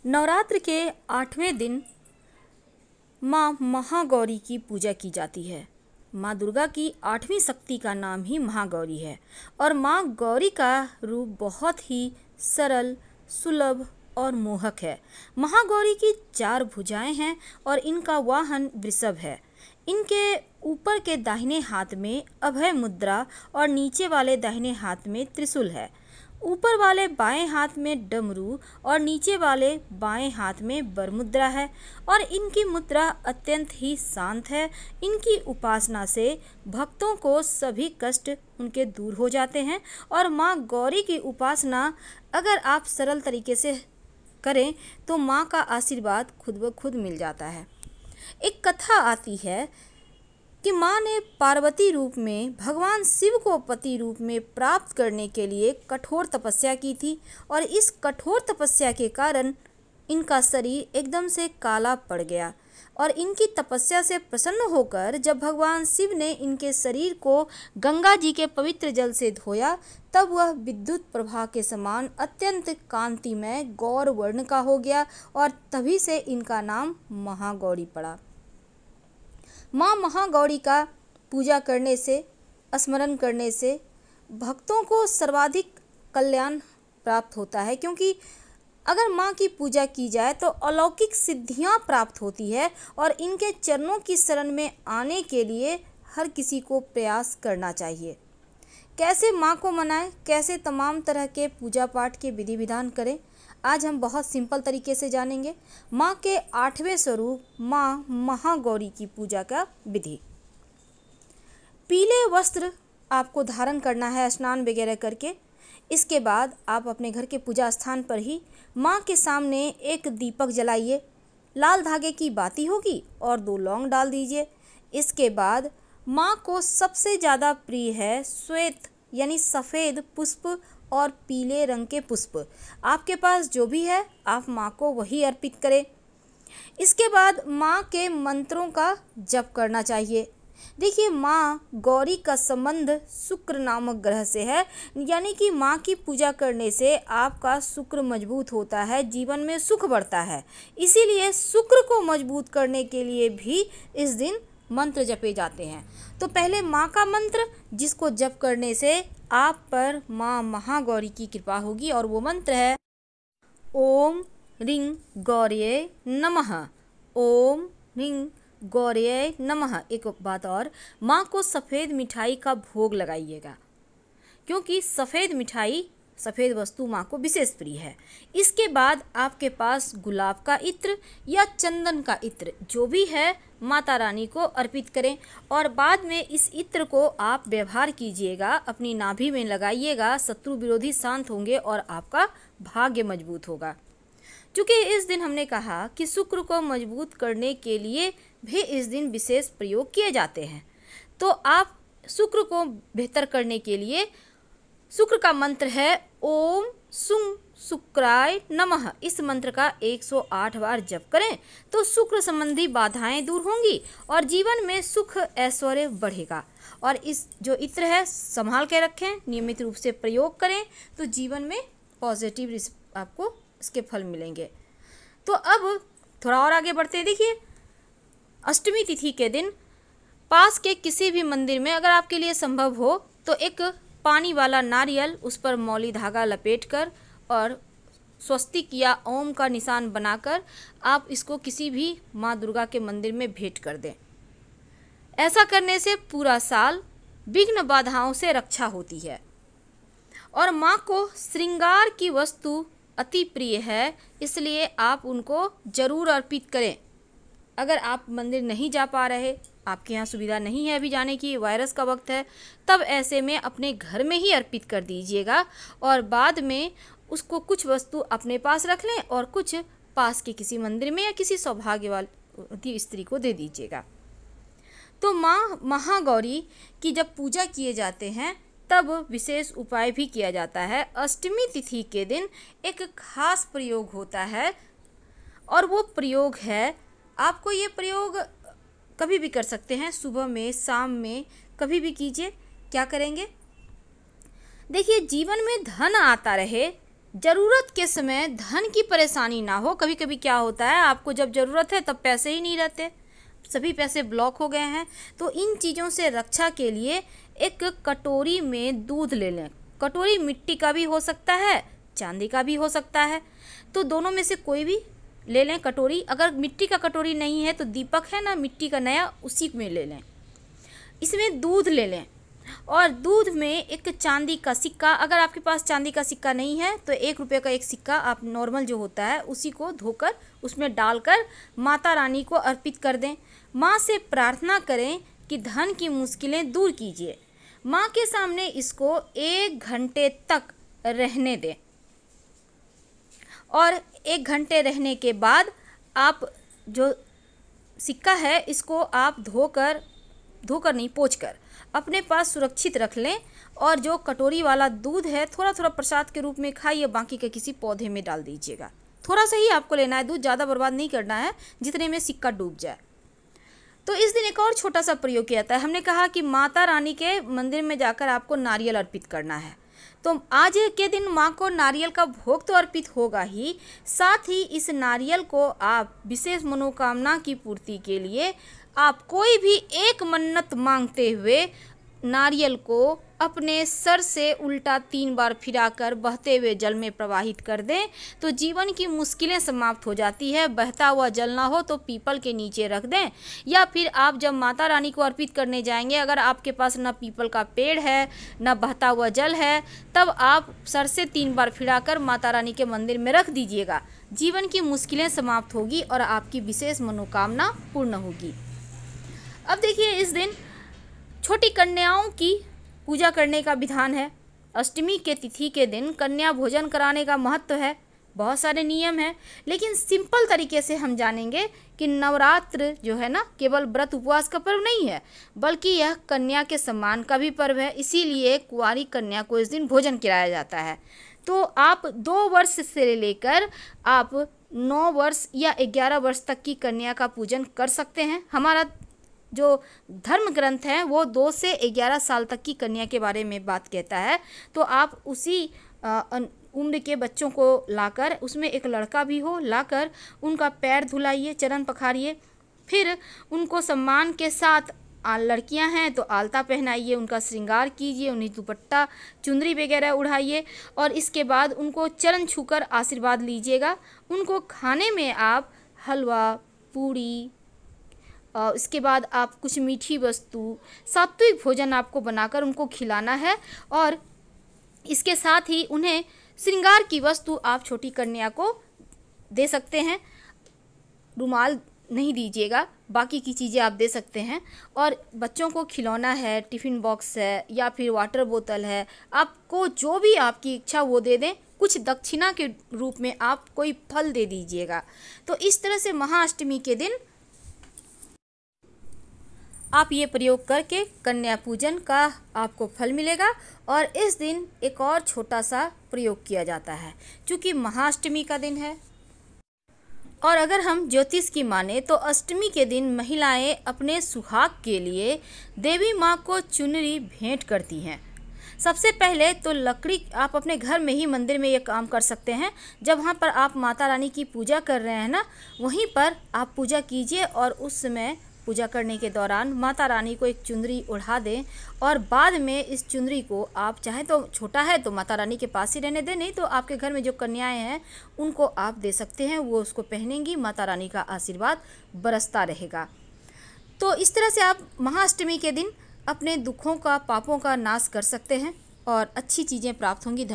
नवरात्र के 8वें दिन माँ महागौरी की पूजा की जाती है। माँ दुर्गा की 8वीं शक्ति का नाम ही महागौरी है और माँ गौरी का रूप बहुत ही सरल, सुलभ और मोहक है। महागौरी की 4 भुजाएं हैं और इनका वाहन वृषभ है। इनके ऊपर के दाहिने हाथ में अभय मुद्रा और नीचे वाले दाहिने हाथ में त्रिशूल है। ऊपर वाले बाएं हाथ में डमरू और नीचे वाले बाएं हाथ में बरमुद्रा है और इनकी मुद्रा अत्यंत ही शांत है। इनकी उपासना से भक्तों को सभी कष्ट उनके दूर हो जाते हैं और माँ गौरी की उपासना अगर आप सरल तरीके से करें तो माँ का आशीर्वाद खुद ब खुद मिल जाता है। एक कथा आती है कि माँ ने पार्वती रूप में भगवान शिव को पति रूप में प्राप्त करने के लिए कठोर तपस्या की थी और इस कठोर तपस्या के कारण इनका शरीर एकदम से काला पड़ गया और इनकी तपस्या से प्रसन्न होकर जब भगवान शिव ने इनके शरीर को गंगा जी के पवित्र जल से धोया तब वह विद्युत प्रभा के समान अत्यंत कांतिमय गौर वर्ण का हो गया और तभी से इनका नाम महागौरी पड़ा। माँ महागौरी का पूजा करने से, स्मरण करने से भक्तों को सर्वाधिक कल्याण प्राप्त होता है, क्योंकि अगर माँ की पूजा की जाए तो अलौकिक सिद्धियाँ प्राप्त होती है और इनके चरणों की शरण में आने के लिए हर किसी को प्रयास करना चाहिए। कैसे माँ को मनाएं, कैसे तमाम तरह के पूजा पाठ के विधि विधान करें, आज हम बहुत सिंपल तरीके से जानेंगे। माँ के 8वें स्वरूप माँ महागौरी की पूजा का विधि। पीले वस्त्र आपको धारण करना है स्नान वगैरह करके। इसके बाद आप अपने घर के पूजा स्थान पर ही माँ के सामने एक दीपक जलाइए। लाल धागे की बाती होगी और 2 लौंग डाल दीजिए। इसके बाद माँ को सबसे ज़्यादा प्रिय है श्वेत यानी सफ़ेद पुष्प और पीले रंग के पुष्प। आपके पास जो भी है आप माँ को वही अर्पित करें। इसके बाद माँ के मंत्रों का जप करना चाहिए। देखिए, माँ गौरी का संबंध शुक्र नामक ग्रह से है, यानी कि माँ की पूजा करने से आपका शुक्र मजबूत होता है, जीवन में सुख बढ़ता है। इसीलिए शुक्र को मजबूत करने के लिए भी इस दिन मंत्र जपे जाते हैं। तो पहले माँ का मंत्र जिसको जप करने से आप पर माँ महागौरी की कृपा होगी और वो मंत्र है ओम ह्रीं गौर्यै नमः। ओम ह्रीं गौर्यै नमः। एक बात और, माँ को सफ़ेद मिठाई का भोग लगाइएगा, क्योंकि सफ़ेद मिठाई, सफ़ेद वस्तु माँ को विशेष प्रिय है। इसके बाद आपके पास गुलाब का इत्र या चंदन का इत्र जो भी है माता रानी को अर्पित करें और बाद में इस इत्र को आप व्यवहार कीजिएगा, अपनी नाभि में लगाइएगा। शत्रु विरोधी शांत होंगे और आपका भाग्य मजबूत होगा। क्योंकि इस दिन हमने कहा कि शुक्र को मजबूत करने के लिए भी इस दिन विशेष प्रयोग किए जाते हैं, तो आप शुक्र को बेहतर करने के लिए शुक्र का मंत्र है ओम सुं शुक्राय नमः। इस मंत्र का 108 बार जप करें तो शुक्र संबंधी बाधाएं दूर होंगी और जीवन में सुख ऐश्वर्य बढ़ेगा। और इस जो इत्र है संभाल के रखें, नियमित रूप से प्रयोग करें तो जीवन में पॉजिटिव आपको इसके फल मिलेंगे। तो अब थोड़ा और आगे बढ़ते हैं। देखिए, अष्टमी तिथि के दिन पास के किसी भी मंदिर में अगर आपके लिए संभव हो तो एक पानी वाला नारियल, उस पर मौली धागा लपेटकर और स्वस्तिक या ओम का निशान बनाकर आप इसको किसी भी माँ दुर्गा के मंदिर में भेंट कर दें। ऐसा करने से पूरा साल विघ्न बाधाओं से रक्षा होती है। और माँ को श्रृंगार की वस्तु अति प्रिय है, इसलिए आप उनको जरूर अर्पित करें। अगर आप मंदिर नहीं जा पा रहे, आपके यहाँ सुविधा नहीं है अभी जाने की, वायरस का वक्त है, तब ऐसे में अपने घर में ही अर्पित कर दीजिएगा और बाद में उसको कुछ वस्तु अपने पास रख लें और कुछ पास के किसी मंदिर में या किसी सौभाग्यवती स्त्री को दे दीजिएगा। तो माँ महागौरी की जब पूजा किए जाते हैं तब विशेष उपाय भी किया जाता है। अष्टमी तिथि के दिन एक खास प्रयोग होता है और वो प्रयोग है, आपको ये प्रयोग कभी भी कर सकते हैं, सुबह में, शाम में, कभी भी कीजिए। क्या करेंगे? देखिए, जीवन में धन आता रहे, ज़रूरत के समय धन की परेशानी ना हो। कभी कभी क्या होता है, आपको जब ज़रूरत है तब पैसे ही नहीं रहते, सभी पैसे ब्लॉक हो गए हैं। तो इन चीज़ों से रक्षा के लिए एक कटोरी में दूध ले लें। कटोरी मिट्टी का भी हो सकता है, चांदी का भी हो सकता है, तो दोनों में से कोई भी ले लें कटोरी। अगर मिट्टी का कटोरी नहीं है तो दीपक है ना मिट्टी का नया, उसी में ले लें। इसमें दूध ले लें और दूध में एक चांदी का सिक्का, अगर आपके पास चांदी का सिक्का नहीं है तो 1 रुपये का एक सिक्का आप नॉर्मल जो होता है उसी को धोकर उसमें डालकर माता रानी को अर्पित कर दें। माँ से प्रार्थना करें कि धन की मुश्किलें दूर कीजिए। माँ के सामने इसको 1 घंटे तक रहने दें और 1 घंटे रहने के बाद आप जो सिक्का है इसको आप धोकर नहीं, पोंछकर अपने पास सुरक्षित रख लें। और जो कटोरी वाला दूध है थोड़ा थोड़ा प्रसाद के रूप में खाइए, बाकी के किसी पौधे में डाल दीजिएगा। थोड़ा सा ही आपको लेना है दूध, ज़्यादा बर्बाद नहीं करना है जितने में सिक्का डूब जाए। तो इस दिन एक और छोटा सा प्रयोग किया जाता है। हमने कहा कि माता रानी के मंदिर में जाकर आपको नारियल अर्पित करना है, तो आज के दिन माँ को नारियल का भोग तो अर्पित होगा ही, साथ ही इस नारियल को आप विशेष मनोकामना की पूर्ति के लिए आप कोई भी एक मन्नत मांगते हुए नारियल को अपने सर से उल्टा 3 बार फिराकर बहते हुए जल में प्रवाहित कर दें तो जीवन की मुश्किलें समाप्त हो जाती है। बहता हुआ जल ना हो तो पीपल के नीचे रख दें, या फिर आप जब माता रानी को अर्पित करने जाएंगे, अगर आपके पास ना पीपल का पेड़ है ना बहता हुआ जल है, तब आप सर से 3 बार फिराकर माता रानी के मंदिर में रख दीजिएगा। जीवन की मुश्किलें समाप्त होगी और आपकी विशेष मनोकामना पूर्ण होगी। अब देखिए, इस दिन छोटी कन्याओं की पूजा करने का विधान है। अष्टमी के तिथि के दिन कन्या भोजन कराने का महत्व है, बहुत सारे नियम हैं, लेकिन सिंपल तरीके से हम जानेंगे कि नवरात्र जो है ना केवल व्रत उपवास का पर्व नहीं है, बल्कि यह कन्या के सम्मान का भी पर्व है। इसीलिए कुंवारी कन्या को इस दिन भोजन कराया जाता है। तो आप 2 वर्ष से लेकर आप 9 वर्ष या 11 वर्ष तक की कन्या का पूजन कर सकते हैं। हमारा जो धर्म ग्रंथ है वो 2 से 11 साल तक की कन्या के बारे में बात कहता है। तो आप उसी उम्र के बच्चों को लाकर, उसमें एक लड़का भी हो, लाकर उनका पैर धुलाइए, चरण पखारिए, फिर उनको सम्मान के साथ, लड़कियां हैं तो आलता पहनाइए, उनका श्रृंगार कीजिए, उन्हें दुपट्टा चुंदरी वगैरह उड़ाइए और इसके बाद उनको चरण छूकर आशीर्वाद लीजिएगा। उनको खाने में आप हलवा, पूड़ी, इसके बाद आप कुछ मीठी वस्तु, सात्विक भोजन आपको बनाकर उनको खिलाना है। और इसके साथ ही उन्हें श्रृंगार की वस्तु आप छोटी कन्या को दे सकते हैं। रुमाल नहीं दीजिएगा, बाकी की चीज़ें आप दे सकते हैं। और बच्चों को खिलौना है, टिफ़िन बॉक्स है या फिर वाटर बोतल है, आपको जो भी आपकी इच्छा वो दे दें। कुछ दक्षिणा के रूप में आप कोई फल दे दीजिएगा। तो इस तरह से महाअष्टमी के दिन आप ये प्रयोग करके कन्या पूजन का आपको फल मिलेगा। और इस दिन एक और छोटा सा प्रयोग किया जाता है, क्योंकि महाअष्टमी का दिन है और अगर हम ज्योतिष की माने तो अष्टमी के दिन महिलाएं अपने सुहाग के लिए देवी माँ को चुनरी भेंट करती हैं। सबसे पहले तो लकड़ी, आप अपने घर में ही मंदिर में ये काम कर सकते हैं। जब वहाँ पर आप माता रानी की पूजा कर रहे हैं ना, वहीं पर आप पूजा कीजिए और उस समय पूजा करने के दौरान माता रानी को एक चुंदरी ओढ़ा दें और बाद में इस चुंदरी को आप चाहे तो, छोटा है तो माता रानी के पास ही रहने दें, नहीं तो आपके घर में जो कन्याएं हैं उनको आप दे सकते हैं, वो उसको पहनेंगी, माता रानी का आशीर्वाद बरसता रहेगा। तो इस तरह से आप महाअष्टमी के दिन अपने दुखों का, पापों का नाश कर सकते हैं और अच्छी चीज़ें प्राप्त होंगी।